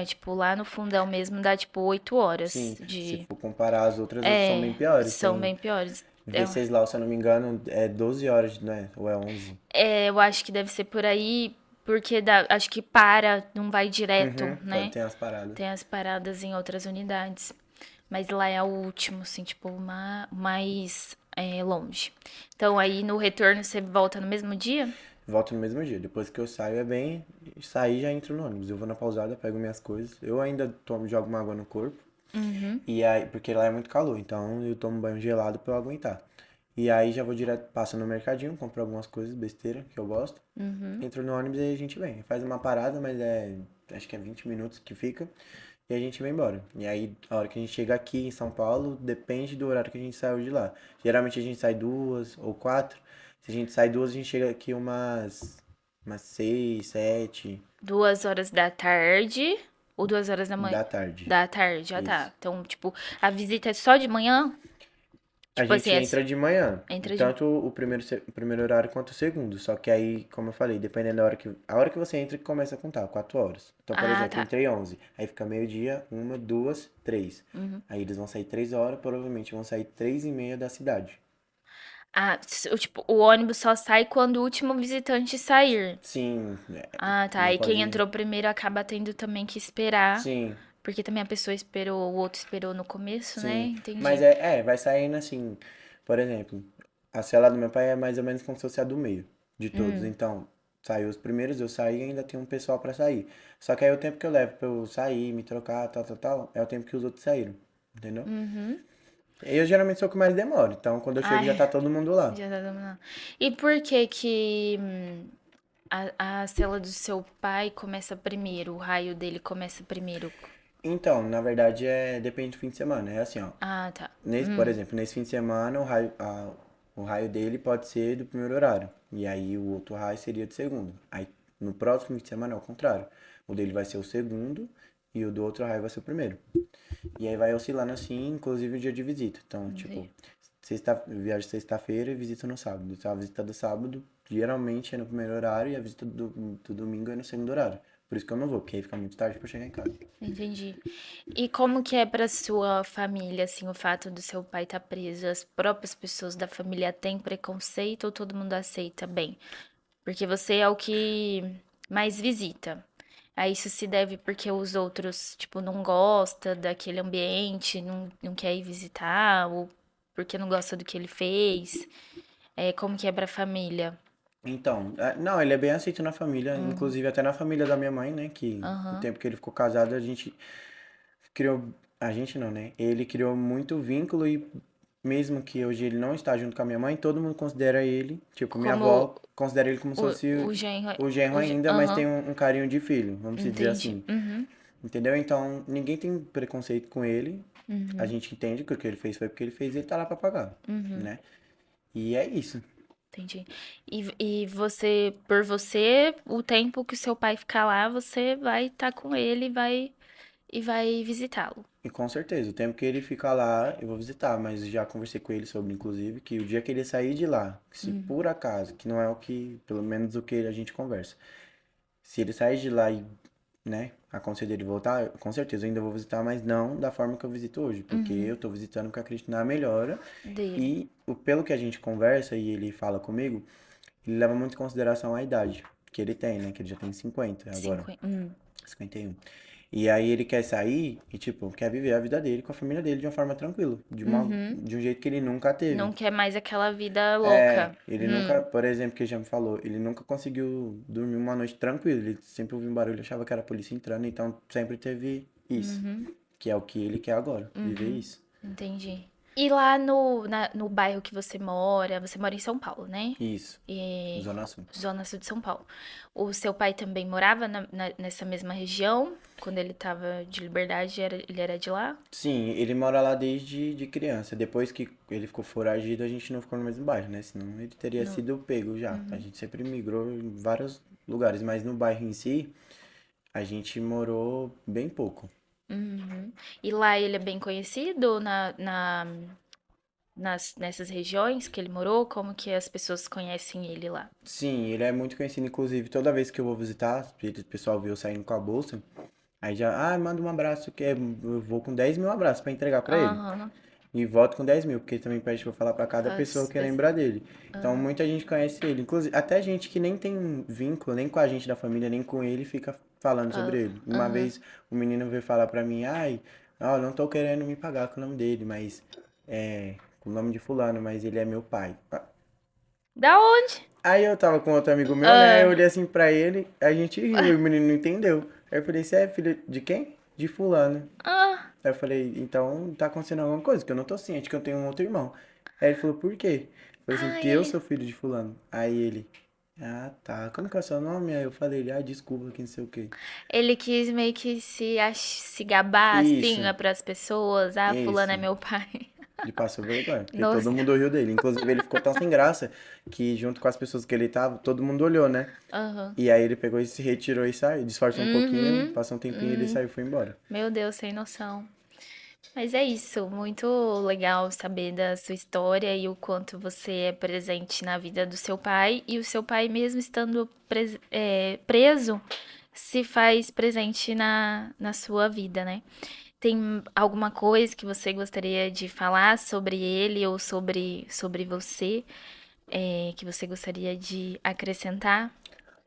tipo, lá no fundão mesmo dá, tipo, 8 horas
sim. Se
de...
for comparar as outras são bem
É,
piores.
são
Tem
bem piores.
Venceslau, se eu não me engano, é 12 horas, né? Ou é 11?
Eu acho que deve ser por aí, porque acho que não vai direto,
Uhum,
né?
tem as paradas.
Tem as paradas em outras unidades. Mas lá é o último, assim, tipo, mais longe. Então aí no retorno você volta no mesmo dia?
Volto no mesmo dia. Depois que eu saio é bem. Sair já entro no ônibus. Eu vou na pausada, pego minhas coisas. Eu ainda jogo uma água no corpo.
Uhum.
E aí, porque lá é muito calor, então eu tomo banho gelado pra eu aguentar. E aí já vou direto, passo no mercadinho, compro algumas coisas, besteira, que eu gosto. Entro no ônibus e a gente vem. Faz uma parada, mas acho que é 20 minutos que fica. E a gente vai embora. E aí, a hora que a gente chega aqui em São Paulo, depende do horário que a gente saiu de lá. Geralmente a gente sai 2 ou 4. Se a gente sai 2, a gente chega aqui umas 6, 7
2 horas da tarde ou 2 horas da manhã?
da tarde.
Da tarde, já
Isso.
tá. Então, tipo, a visita é só de manhã?
A
Tipo assim,
gente entra de manhã,
entra de.
tanto o primeiro horário quanto o segundo. Só que aí, como eu falei, dependendo da a hora que você entra, que começa a contar, 4 horas. Então, por
Ah,
exemplo, eu
tá.
entrei 11, aí fica meio-dia, uma, duas, três.
Uhum.
Aí eles vão sair 3 horas, provavelmente vão sair 3h30 da cidade.
Ah, tipo, o ônibus só sai quando o último visitante sair.
Sim,
Ah, tá.
não
E quem
pode.
entrou primeiro acaba tendo também que esperar.
Sim,
Porque também a pessoa esperou, o outro esperou no começo, né?
sim. Mas
Entendi.
vai saindo assim. Por exemplo, a cela do meu pai é mais ou menos como se fosse a do meio de todos.
Hum,
Então, saiu os primeiros, eu saí e ainda tem um pessoal pra sair. Só que aí o tempo que eu levo pra eu sair, me trocar, tal, tal, tal, é o tempo que os outros saíram. Entendeu?
uhum.
Eu geralmente sou o que mais demoro. Então, quando eu chego, já
Ai,
tá todo mundo lá.
já tá dominando. E por que que a cela do seu pai começa primeiro, o raio dele começa primeiro?
Então, na verdade, depende do fim de semana. É assim, ó.
Ah, tá.
Por exemplo, nesse fim de semana, o raio dele pode ser do primeiro horário. E aí o outro raio seria do segundo. Aí no próximo fim de semana é o contrário. O dele vai ser o segundo e o do outro raio vai ser o primeiro. E aí vai oscilando assim, inclusive o dia de visita. Então, tipo,
Entendi.
viagem sexta-feira e visita no sábado. Então a visita do sábado geralmente é no primeiro horário e a visita do domingo é no segundo horário. Por isso que eu não vou, porque aí fica muito tarde pra chegar em casa.
Entendi. E como que é pra sua família, assim, o fato do seu pai estar preso? As próprias pessoas da família têm preconceito ou todo mundo aceita bem? Porque você é o que mais visita. Aí isso se deve porque os outros, tipo, não gosta daquele ambiente, não quer ir visitar, ou porque não gosta do que ele fez. É, como que é pra família?
Então, não, ele é bem aceito na família,
Uhum.
inclusive até na família da minha mãe, né? Que o
Aham.
tempo que ele ficou casado, a gente criou. A gente não, né? Ele criou muito vínculo e mesmo que hoje ele não está junto com a minha mãe, todo mundo considera ele, tipo, minha
Como
avó considera ele como se fosse
o genro.
o genro ainda, mas tem
Aham.
um carinho de filho, vamos se dizer
Entendi.
assim.
Uhum.
Entendeu? Então, ninguém tem preconceito com ele. A
Uhum.
gente entende que o que ele fez foi porque ele fez e ele tá lá pra pagar,
Uhum.
né? E é isso.
Entendi. E você, por você, o tempo que o seu pai ficar lá, você vai estar com ele e vai visitá-lo.
E com certeza, o tempo que ele ficar lá, eu vou visitar, mas já conversei com ele sobre, inclusive, que o dia que ele sair de lá, se
Uhum.
por acaso, que não é o que, pelo menos o que a gente conversa, se ele sair de lá e, né, aconselho ele voltar, com certeza eu ainda vou visitar, mas não da forma que eu visito hoje, porque
Uhum.
eu tô visitando porque eu acredito na melhora
Dele.
e pelo que a gente conversa e ele fala comigo, ele leva muito em consideração a idade que ele tem, né, que ele já tem 50 agora.
50.
51. E aí ele quer sair e, tipo, quer viver a vida dele com a família dele de uma forma tranquila,
Uhum.
de um jeito que ele nunca teve.
Não quer mais aquela vida
É,
louca.
ele nunca, por exemplo, que ele já me falou, ele nunca conseguiu dormir uma noite tranquilo. Ele sempre ouviu um barulho, achava que era a polícia entrando, então sempre teve isso,
Uhum.
que é o que ele quer agora, viver
Uhum.
isso.
Entendi. E lá no bairro que você mora em São Paulo, né?
Isso,
E,
Zona Sul.
Zona Sul de São Paulo. O seu pai também morava nessa mesma região? Quando ele tava de liberdade, ele era de lá?
Sim, ele mora lá desde de criança. Depois que ele ficou foragido, a gente não ficou no mesmo bairro, né? Senão ele teria
No,
sido pego já. A
uhum,
gente sempre migrou em vários lugares, mas no bairro em si, a gente morou bem pouco.
uhum. E lá ele é bem conhecido nessas regiões que ele morou? Como que as pessoas conhecem ele lá?
Sim, ele é muito conhecido, inclusive, toda vez que eu vou visitar, o pessoal viu eu saindo com a bolsa, aí já, manda um abraço, eu vou com 10 mil abraços pra entregar pra ele.
Aham,
E volto com 10 mil, porque ele também pede pra eu falar pra cada pessoa
faz,
que lembrar dele. Então
aham,
muita gente conhece ele, inclusive até gente que nem tem vínculo, nem com a gente da família, nem com ele, fica falando
fala,
sobre ele. Uma
aham.
vez o menino veio falar pra mim, ai, ó, não tô querendo me pagar com o nome dele, mas com o nome de fulano, mas ele é meu pai.
Da onde?
Aí eu tava com outro amigo meu, né? Eu
Ah,
olhei assim pra ele, a gente riu e o menino não entendeu. Aí eu falei, você é filho de quem? De fulano.
ah,
Aí eu falei, então tá acontecendo alguma coisa, que eu não tô ciente que eu tenho um outro irmão. Aí ele falou, por quê? Eu falei assim, porque
ai,
eu
ai.
sou filho de fulano. Aí ele, tá, como que é o seu nome? Aí eu falei, desculpa, que não sei o quê.
Ele quis meio que se gabar assim,
Isso,
né, pras pessoas. Ah, fulano é
isso.
meu pai.
Ele passou vergonha, porque todo
Nossa.
mundo riu dele. Inclusive ele ficou tão sem graça que junto com as pessoas que ele tava, todo mundo olhou, né?
Aham.
E aí ele pegou e se retirou e saiu, disfarçou um pouquinho,
Uhum.
passou um tempinho e ele
Uhum.
saiu e foi embora.
Meu Deus, sem noção. Mas é isso, muito legal saber da sua história e o quanto você é presente na vida do seu pai. E o seu pai, mesmo estando preso, se faz presente na sua vida, né? Tem alguma coisa que você gostaria de falar sobre ele ou sobre você, que você gostaria de acrescentar?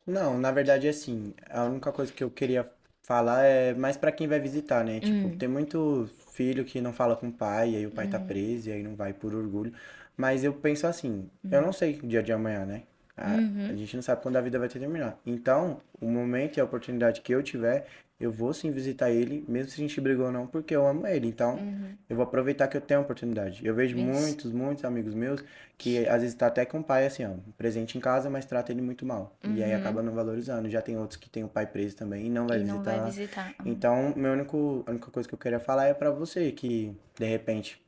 Não, na verdade, assim, a única coisa que eu queria falar é mais pra quem vai visitar, né? Tipo,
Hum,
tem muito filho que não fala com o pai, e aí o pai tá
uhum,
preso, e aí não vai por orgulho. Mas eu penso assim, eu não
uhum,
sei o dia de amanhã, né? A
uhum,
gente não sabe quando a vida vai terminar. Então, o momento e a oportunidade que eu tiver, eu vou sim visitar ele, mesmo se a gente brigou ou não, porque eu amo ele. Então,
uhum.
eu vou aproveitar que eu tenho a oportunidade. Eu vejo
Isso.
muitos amigos meus que às vezes tá até com o pai assim, ó, presente em casa, mas trata ele muito mal. E aí
Uhum.
acaba não valorizando. Já tem outros que tem o pai preso também e não vai
E não vai
visitar.
visitar.
Então, a única coisa que eu queria falar é pra você que de repente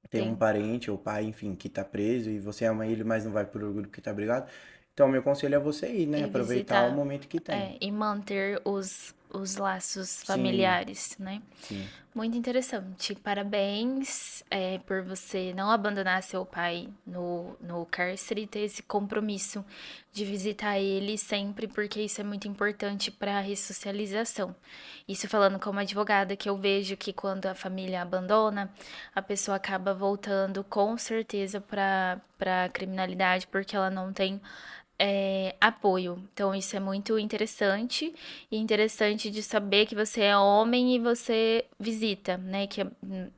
tem um
Tem.
parente ou pai, enfim, que tá preso e você ama ele, mas não vai por orgulho porque tá brigado. Então, meu conselho é você ir, né?
E
Aproveitar o
visitar.
momento que tem.
E manter os laços
Sim,
familiares, né?
sim.
Muito interessante. Parabéns, por você não abandonar seu pai no cárcere e ter esse compromisso de visitar ele sempre, porque isso é muito importante para a ressocialização. Isso falando como advogada, que eu vejo que quando a família abandona, a pessoa acaba voltando com certeza para a criminalidade, porque ela não tem apoio. Então, isso é muito interessante. E interessante de saber que você é homem e você visita, né? Que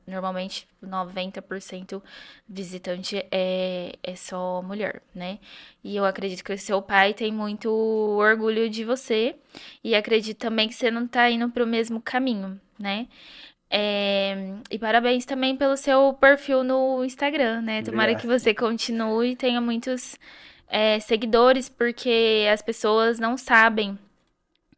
normalmente 90% visitante é só mulher, né? E eu acredito que o seu pai tem muito orgulho de você. E acredito também que você não tá indo pro mesmo caminho, né? E parabéns também pelo seu perfil no Instagram, né? Tomara que
Obrigado.
você continue e tenha muitos seguidores, porque as pessoas não sabem.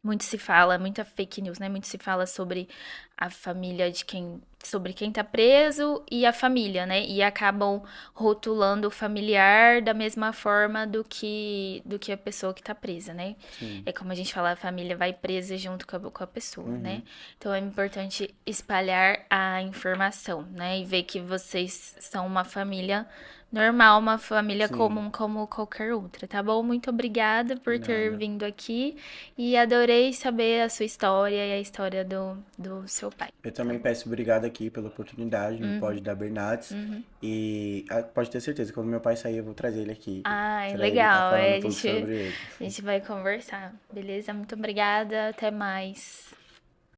Muito se fala, muita fake news, né? Muito se fala sobre a família de quem, sobre quem tá preso e a família, né? E acabam rotulando o familiar da mesma forma do que a pessoa que tá presa, né?
Sim.
É como a gente fala, a família vai presa junto com a pessoa, né?
Uhum.
Então é importante espalhar a informação, né? E ver que vocês são uma família normal, uma família
Sim.
comum como qualquer outra, tá bom? Muito obrigada por ter
Nada.
vindo aqui e adorei saber a sua história e a história do seu pai,
Eu
tá
também
bom?
peço obrigado aqui pela oportunidade no
Uhum,
Pod da Bernardes.
uhum.
E pode ter certeza, quando meu pai sair, eu vou trazer ele aqui
Ai,
pra ele estar
legal.
falando
É,
um pouco sobre ele.
a gente vai conversar, beleza? Muito obrigada, até mais.